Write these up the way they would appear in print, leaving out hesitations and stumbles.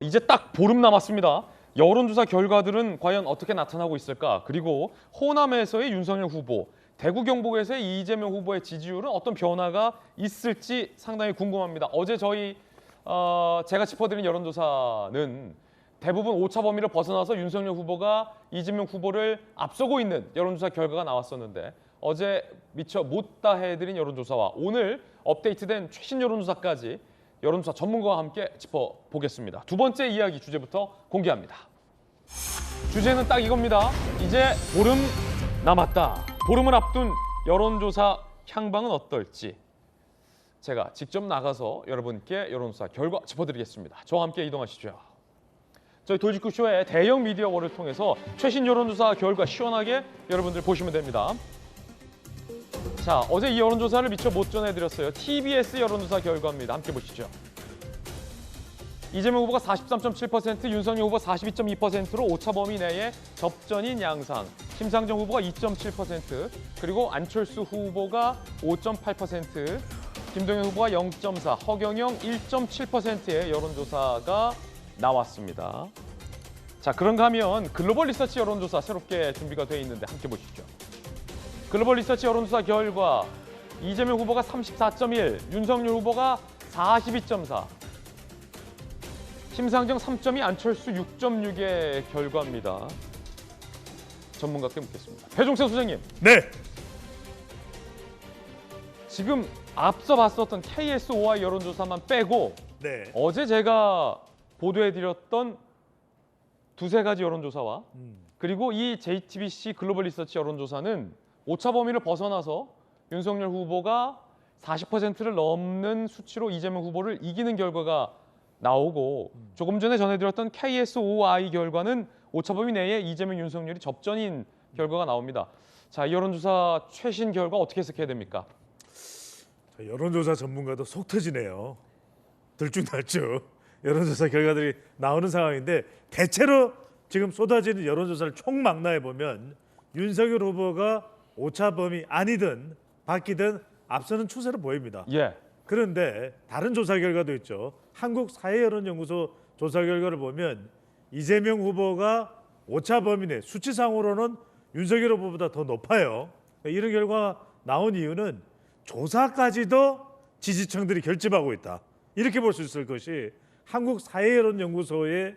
이제 딱 보름 남았습니다. 여론조사 결과들은 과연 어떻게 나타나고 있을까? 그리고 호남에서의 윤석열 후보, 대구 경북에서의 이재명 후보의 지지율은 어떤 변화가 있을지 상당히 궁금합니다. 어제 제가 짚어드린 여론조사는 대부분 오차 범위를 벗어나서 윤석열 후보가 이재명 후보를 앞서고 있는 여론조사 결과가 나왔었는데 어제 미처 못다 해드린 여론조사와 오늘 업데이트된 최신 여론조사까지 여론조사 전문가와 함께 짚어보겠습니다. 두 번째 이야기 주제부터 공개합니다. 주제는 딱 이겁니다. 이제 보름 남았다. 보름을 앞둔 여론조사 향방은 어떨지 제가 직접 나가서 여러분께 여론조사 결과 짚어드리겠습니다. 저와 함께 이동하시죠. 저희 돌직구쇼의 대형 미디어월을 통해서 최신 여론조사 결과 시원하게 여러분들 보시면 됩니다. 자, 어제 이 여론조사를 미처 못 전해드렸어요. TBS 여론조사 결과입니다. 함께 보시죠. 이재명 후보가 43.7%, 윤석열 후보 42.2%로 오차 범위 내에 접전인 양상. 심상정 후보가 2.7%, 그리고 안철수 후보가 5.8%, 김동연 후보가 0.4, 허경영 1.7%의 여론조사가 나왔습니다. 자, 그런가 하면 글로벌 리서치 여론조사 새롭게 준비가 돼 있는데 함께 보시죠. 글로벌 리서치 여론조사 결과 이재명 후보가 34.1, 윤석열 후보가 42.4, 심상정 3.2, 안철수 6.6의 결과입니다. 전문가께 묻겠습니다. 배종세 소장님. 네. 지금 앞서 봤었던 KSOI 여론조사만 빼고 네. 어제 제가 보도해드렸던 두세 가지 여론조사와 그리고 이 JTBC 글로벌 리서치 여론조사는 오차 범위를 벗어나서 윤석열 후보가 40%를 넘는 수치로 이재명 후보를 이기는 결과가 나오고 조금 전에 전해드렸던 KSOI 결과는 오차 범위 내에 이재명, 윤석열이 접전인 결과가 나옵니다. 자, 이 여론조사 최신 결과 어떻게 해석해야 됩니까? 여론조사 전문가도 속 터지네요. 들쭉날쭉 여론조사 결과들이 나오는 상황인데 대체로 지금 쏟아지는 여론조사를 총망라해 보면 윤석열 후보가 오차 범위 아니든 바뀌든 앞서는 추세로 보입니다. 예. 그런데 다른 조사 결과도 있죠. 한국사회여론연구소 조사 결과를 보면 이재명 후보가 오차 범위 내 수치상으로는 윤석열 후보보다 더 높아요. 이런 결과가 나온 이유는 조사까지도 지지층들이 결집하고 있다. 이렇게 볼 수 있을 것이 한국사회여론연구소의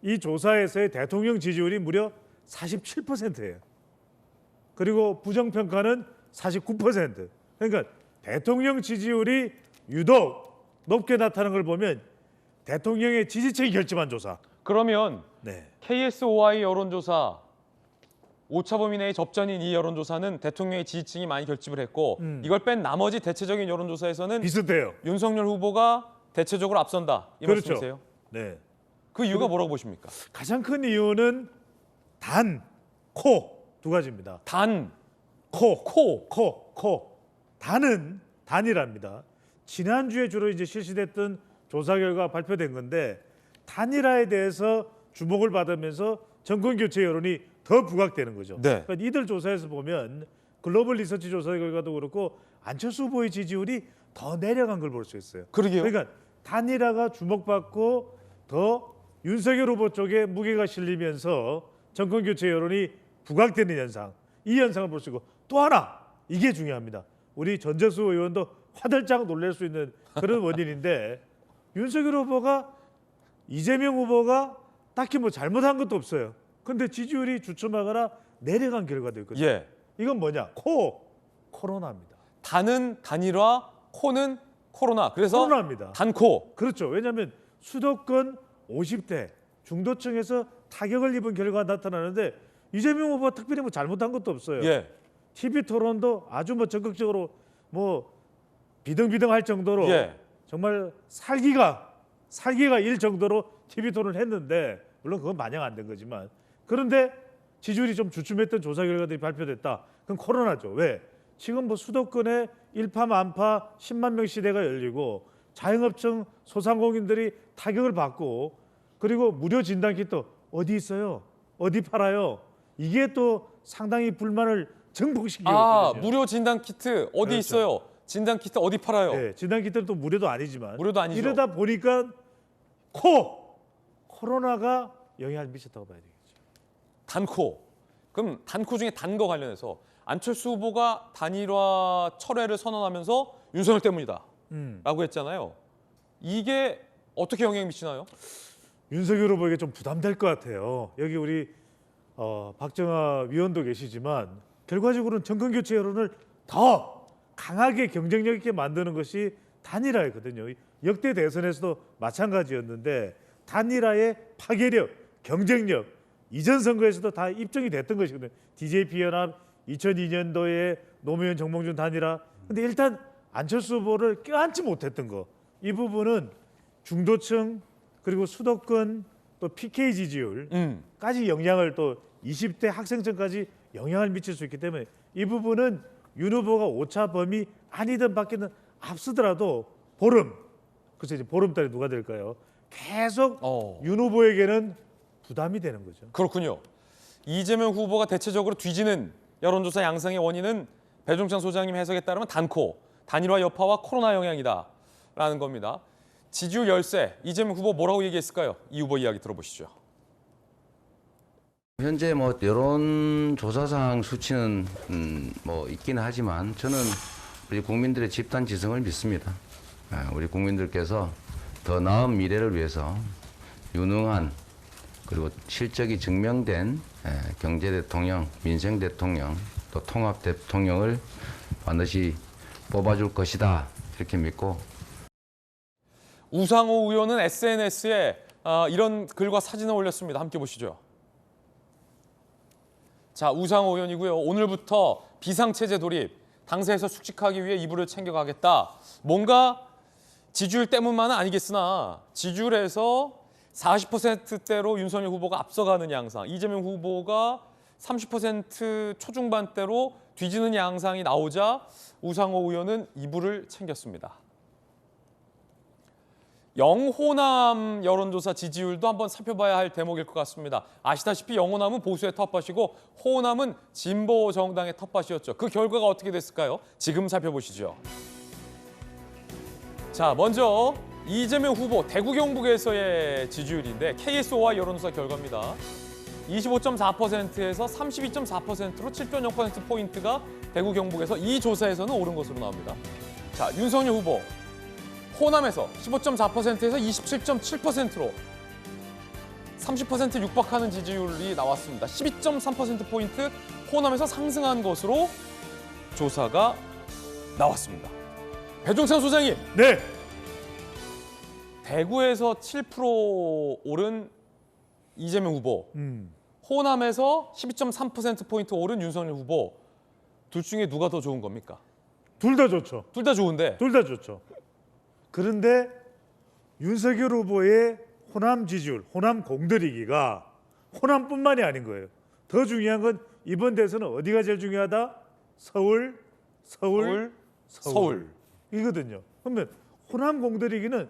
이 조사에서의 대통령 지지율이 무려 47%예요. 그리고 부정평가는 49%. 그러니까 대통령 지지율이 유독 높게 나타나는 걸 보면 대통령의 지지층이 결집한 조사. 그러면 네. KSOI 여론조사 오차 범위 내의 접전인 이 여론조사는 대통령의 지지층이 많이 결집을 했고 이걸 뺀 나머지 대체적인 여론조사에서는 비슷해요. 윤석열 후보가 대체적으로 앞선다 이 그렇죠. 말씀이세요? 네. 그 이유가 뭐라고 보십니까? 가장 큰 이유는 단, 코 두 가지입니다. 단, 코. 단이랍니다. 지난주에 주로 이제 실시됐던 조사 결과 발표된 건데 단일화에 대해서 주목을 받으면서 정권 교체 여론이 더 부각되는 거죠. 네. 그러니까 이들 조사에서 보면 글로벌 리서치 조사 결과도 그렇고 안철수 후보의 지지율이 더 내려간 걸 볼 수 있어요. 그러게요. 그러니까 단일화가 주목받고 더 윤석열 후보 쪽에 무게가 실리면서 정권 교체 여론이 부각되는 현상, 이 현상을 볼 수 있고 또 하나 이게 중요합니다. 우리 전재수 의원도 화들짝 놀랄 수 있는 그런 원인인데 윤석열 후보가 이재명 후보가 딱히 뭐 잘못한 것도 없어요. 근데 지지율이 주춤하거나 내려간 결과도 있거든요. 예. 이건 뭐냐? 코로나입니다. 단은 단일화, 코는 코로나. 그래서 코로나입니다. 단코. 그렇죠. 왜냐하면 수도권 50대 중도층에서 타격을 입은 결과가 나타나는데 이재명 후보가 특별히 뭐 잘못한 것도 없어요. 예. TV 토론도 아주 뭐 적극적으로 뭐 비등비등할 정도로 예. 정말 살기가 일 정도로 TV 토론을 했는데 물론 그건 마냥 안 된 거지만 그런데 지지율이 좀 주춤했던 조사 결과들이 발표됐다. 그건 코로나죠. 왜? 지금 뭐 수도권에 일파만파 10만 명 시대가 열리고 자영업층 소상공인들이 타격을 받고 그리고 무료 진단키트 어디 있어요? 어디 팔아요? 이게 또 상당히 불만을 증폭시키거든요. 무료 진단 키트 어디 그렇죠. 있어요? 진단 키트 어디 팔아요? 네, 진단키트는 또 무료도 아니지만 무료도 아니죠. 이러다 보니까 코로나가 영향을 미쳤다고 봐야 되겠죠. 단코. 그럼 단코 중에 단 거 관련해서 안철수 후보가 단일화 철회를 선언하면서 윤석열 때문이다 라고 했잖아요. 이게 어떻게 영향을 미치나요? 윤석열 후보에게 좀 부담될 것 같아요. 여기 우리 박정아 위원도 계시지만 결과적으로는 정권 교체 여론을 더 강하게 경쟁력 있게 만드는 것이 단일화였거든요. 역대 대선에서도 마찬가지였는데 단일화의 파괴력, 경쟁력 이전 선거에서도 다 입증이 됐던 것이거든요. DJP 연합 2002년도에 노무현 정몽준 단일화. 근데 일단 안철수 후보를 껴안지 못했던 거. 이 부분은 중도층 그리고 수도권 또 PK 지지율까지 영향을 또 20대 학생층까지 영향을 미칠 수 있기 때문에 이 부분은 윤 후보가 오차 범위 아니든 밖에는 앞서더라도 글쎄 이제 보름달에 누가 될까요? 계속 윤 후보에게는 부담이 되는 거죠. 그렇군요. 이재명 후보가 대체적으로 뒤지는 여론조사 양상의 원인은 배종찬 소장님 해석에 따르면 단코, 단일화 여파와 코로나 영향이다라는 겁니다. 지지율 열세, 이재명 후보 뭐라고 얘기했을까요? 이 후보 이야기 들어보시죠. 현재 뭐 여론조사상 수치는 뭐 있기는 하지만 저는 우리 국민들의 집단 지성을 믿습니다. 우리 국민들께서 더 나은 미래를 위해서 유능한 그리고 실적이 증명된 경제 대통령, 민생 대통령, 또 통합 대통령을 반드시 뽑아줄 것이다 이렇게 믿고. 우상호 의원은 SNS에 이런 글과 사진을 올렸습니다. 함께 보시죠. 자, 우상호 의원이고요. 오늘부터 비상체제 돌입, 당세에서 숙직하기 위해 이불을 챙겨가겠다. 뭔가 지지율 때문만은 아니겠으나 지지율에서 40%대로 윤석열 후보가 앞서가는 양상, 이재명 후보가 30% 초중반대로 뒤지는 양상이 나오자 우상호 의원은 이불을 챙겼습니다. 영호남 여론조사 지지율도 한번 살펴봐야 할 대목일 것 같습니다. 아시다시피 영호남은 보수의 텃밭이고 호남은 진보 정당의 텃밭이었죠. 그 결과가 어떻게 됐을까요? 지금 살펴보시죠. 자, 먼저 이재명 후보 대구 경북에서의 지지율인데 KSOI 여론조사 결과입니다. 25.4%에서 32.4%로 7.0%포인트가 대구 경북에서 이 조사에서는 오른 것으로 나옵니다. 자, 윤석열 후보 호남에서 15.4%에서 27.7%로 30% 육박하는 지지율이 나왔습니다. 12.3%포인트 호남에서 상승한 것으로 조사가 나왔습니다. 배종찬 소장님. 네. 대구에서 7% 오른 이재명 후보, 호남에서 12.3%포인트 오른 윤석열 후보, 둘 중에 누가 더 좋은 겁니까? 둘 다 좋죠. 둘 다 좋은데. 둘 다 좋죠. 그런데 윤석열 후보의 호남 지지율, 호남 공들이기가 호남뿐만이 아닌 거예요. 더 중요한 건 이번 대선은 어디가 제일 중요하다? 서울. 이거든요. 그러면 호남 공들이기는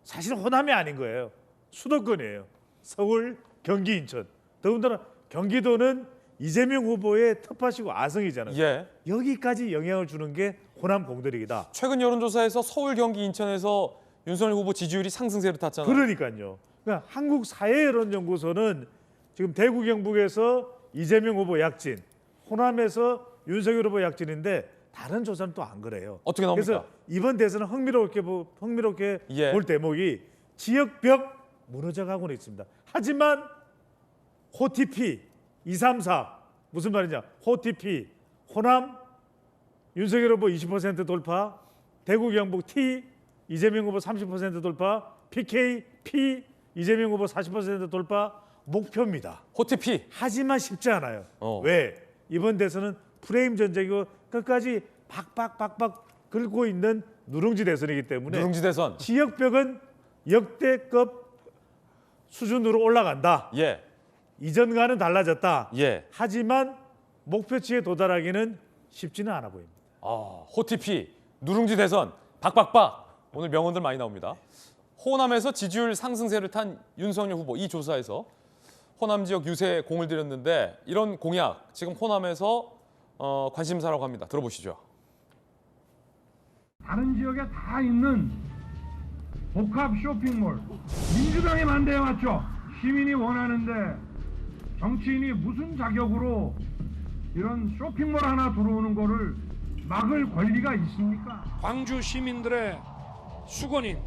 사실 호남이 아닌 거예요. 수도권이에요. 서울, 경기, 인천. 더군다나 경기도는 이재명 후보의 텃밭이고 아성이잖아요. 예. 여기까지 영향을 주는 게 호남 공들이기다. 최근 여론조사에서 서울, 경기, 인천에서 윤석열 후보 지지율이 상승세를 탔잖아요. 그러니까요. 그러니까 한국사회여론연구소는 지금 대구 경북에서 이재명 후보 약진, 호남에서 윤석열 후보 약진인데 다른 조사는 또 안 그래요. 어떻게 나옵니까? 그래서 이번 대선은 흥미롭게 예. 볼 대목이 지역벽 무너져가고는 있습니다. 하지만 호TP 234 무슨 말이냐? 호TP 호남 윤석열 후보 20% 돌파, 대구 경북 T 이재명 후보 30% 돌파, PK P 이재명 후보 40% 돌파 목표입니다. 호TP. 하지만 쉽지 않아요. 왜? 이번 대선은 프레임 전쟁이고 끝까지 박박 긁고 있는 누룽지 대선이기 때문에 누룽지 대선. 지역벽은 역대급 수준으로 올라간다. 예. 이전과는 달라졌다. 예. 하지만 목표치에 도달하기는 쉽지는 않아 보입니다. 호TP, 누룽지 대선, 박박박. 오늘 명언들 많이 나옵니다. 호남에서 지지율 상승세를 탄 윤석열 후보 이 조사에서 호남 지역 유세에 공을 들였는데 이런 공약 지금 호남에서 관심사라고 합니다. 들어보시죠. 다른 지역에 다 있는 복합 쇼핑몰 민주당이 만들어왔죠. 시민이 원하는데 정치인이 무슨 자격으로 이런 쇼핑몰 하나 들어오는 거를 막을 권리가 있습니까? 광주 시민들의 수건인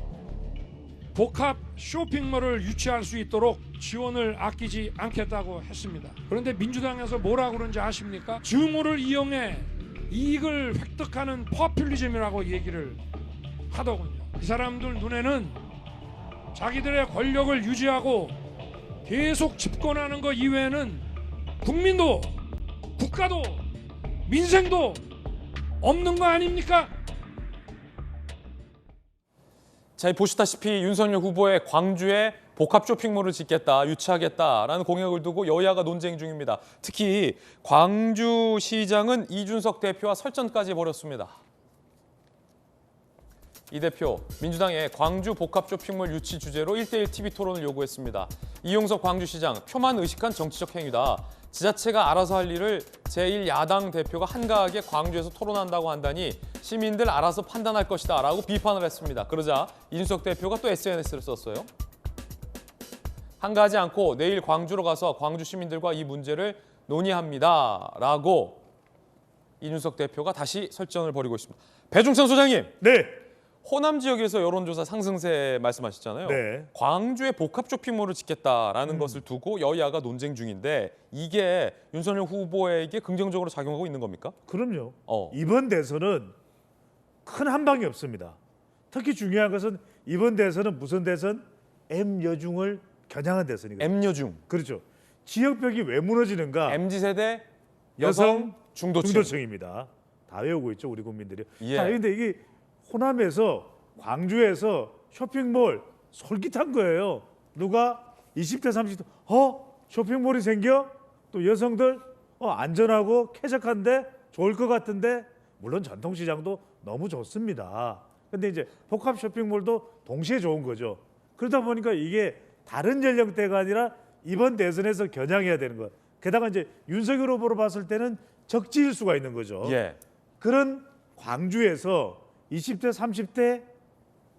복합 쇼핑몰을 유치할 수 있도록 지원을 아끼지 않겠다고 했습니다. 그런데 민주당에서 뭐라고 그런지 아십니까? 증오를 이용해 이익을 획득하는 포퓰리즘이라고 얘기를 하더군요. 이 사람들 눈에는 자기들의 권력을 유지하고 계속 집권하는 것 이외에는 국민도 국가도 민생도 없는 거 아닙니까? 자, 보시다시피 윤석열 후보의 광주에 복합 쇼핑몰을 짓겠다, 유치하겠다라는 공약을 두고 여야가 논쟁 중입니다. 특히 광주시장은 이준석 대표와 설전까지 벌였습니다. 이 대표, 민주당의 광주 복합 쇼핑몰 유치 주제로 1대1 TV 토론을 요구했습니다. 이용석 광주시장, 표만 의식한 정치적 행위다. 지자체가 알아서 할 일을 제1야당 대표가 한가하게 광주에서 토론한다고 한다니 시민들 알아서 판단할 것이다 라고 비판을 했습니다. 그러자 이준석 대표가 또 SNS를 썼어요. 한가하지 않고 내일 광주로 가서 광주 시민들과 이 문제를 논의합니다 라고 이준석 대표가 다시 설전을 벌이고 있습니다. 배종찬 소장님, 네. 호남 지역에서 여론조사 상승세 말씀하셨잖아요. 네. 광주에 복합 쇼핑몰을 짓겠다라는 것을 두고 여야가 논쟁 중인데 이게 윤석열 후보에게 긍정적으로 작용하고 있는 겁니까? 그럼요. 어. 이번 대선은 큰 한방이 없습니다. 특히 중요한 것은 이번 대선은 무슨 대선? M여중을 겨냥한 대선이거든요. M여중, 그렇죠. 지역벽이 왜 무너지는가? MZ세대, 여성, 중도층. 중도층입니다. 다 외우고 있죠, 우리 국민들이. 예. 자, 근데 이게 호남에서 광주에서 쇼핑몰 솔깃한 거예요. 누가 20대 30대 쇼핑몰이 생겨? 또 여성들 안전하고 쾌적한데 좋을 것 같은데 물론 전통시장도 너무 좋습니다. 근데 이제 복합 쇼핑몰도 동시에 좋은 거죠. 그러다 보니까 이게 다른 연령대가 아니라 이번 대선에서 겨냥해야 되는 거. 게다가 이제 윤석열 후보로 봤을 때는 적지일 수가 있는 거죠. 예. 그런 광주에서 20대, 30대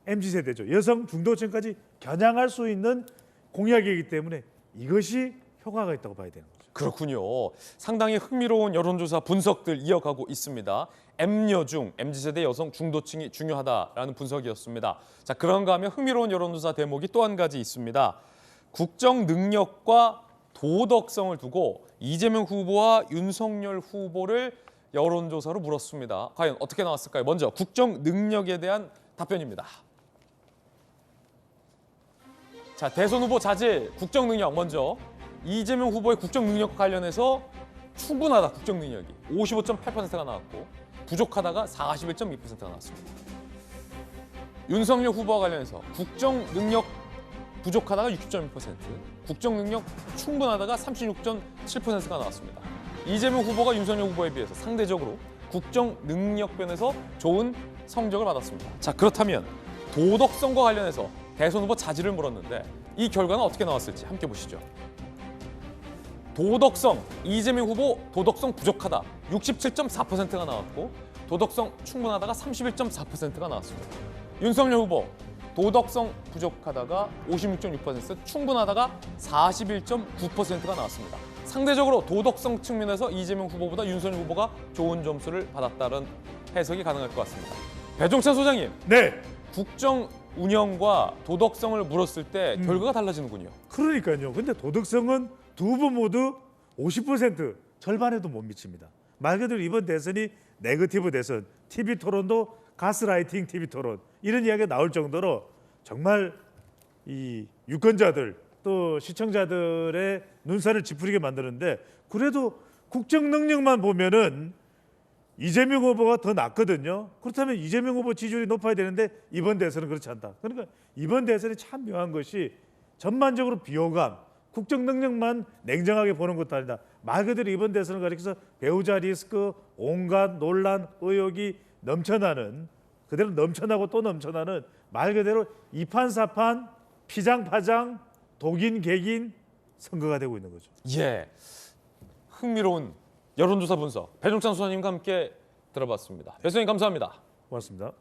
MZ세대죠. 여성 중도층까지 겨냥할 수 있는 공약이기 때문에 이것이 효과가 있다고 봐야 되는 거죠. 그렇군요. 상당히 흥미로운 여론조사 분석들 이어가고 있습니다. M여중, MZ세대 여성 중도층이 중요하다라는 분석이었습니다. 자, 그런가 하면 흥미로운 여론조사 대목이 또 한 가지 있습니다. 국정 능력과 도덕성을 두고 이재명 후보와 윤석열 후보를 여론조사로 물었습니다. 과연 어떻게 나왔을까요? 먼저 국정 능력에 대한 답변입니다. 자, 대선 후보 자질, 국정 능력 먼저. 이재명 후보의 국정 능력과 관련해서 충분하다, 국정 능력이 55.8%가 나왔고 부족하다가 41.2%가 나왔습니다. 윤석열 후보와 관련해서 국정 능력 부족하다가 60.1%, 국정 능력 충분하다가 36.7%가 나왔습니다. 이재명 후보가 윤석열 후보에 비해서 상대적으로 국정 능력변에서 좋은 성적을 받았습니다. 자, 그렇다면 도덕성과 관련해서 대선 후보 자질을 물었는데 이 결과는 어떻게 나왔을지 함께 보시죠. 도덕성, 이재명 후보 도덕성 부족하다 67.4%가 나왔고 도덕성 충분하다가 31.4%가 나왔습니다. 윤석열 후보 도덕성 부족하다가 56.6%, 충분하다가 41.9%가 나왔습니다. 상대적으로 도덕성 측면에서 이재명 후보보다 윤석열 후보가 좋은 점수를 받았다는 해석이 가능할 것 같습니다. 배종찬 소장님, 네. 국정 운영과 도덕성을 물었을 때 결과가 달라지는군요. 그러니까요. 근데 도덕성은 두 후보 모두 50% 절반에도 못 미칩니다. 말 그대로 이번 대선이 네거티브 대선, TV 토론도 가스라이팅 TV 토론 이런 이야기가 나올 정도로 정말 이 유권자들 또 시청자들의 눈살을 찌푸리게 만드는데 그래도 국정 능력만 보면은 이재명 후보가 더 낫거든요. 그렇다면 이재명 후보 지지율이 높아야 되는데 이번 대선은 그렇지 않다. 그러니까 이번 대선이 참 묘한 것이 전반적으로 비호감, 국정 능력만 냉정하게 보는 것도 아니다. 말 그대로 이번 대선을 가리켜서 배우자 리스크, 온갖 논란, 의혹이 넘쳐나는 그대로 넘쳐나고 또 넘쳐나는 말 그대로 이판사판, 피장파장, 독인, 선거가 되고 있는 거죠. 예, 흥미로운 여론조사 분석 배종찬 소장님과 함께 들어봤습니다. 배수님 감사합니다. 고맙습니다.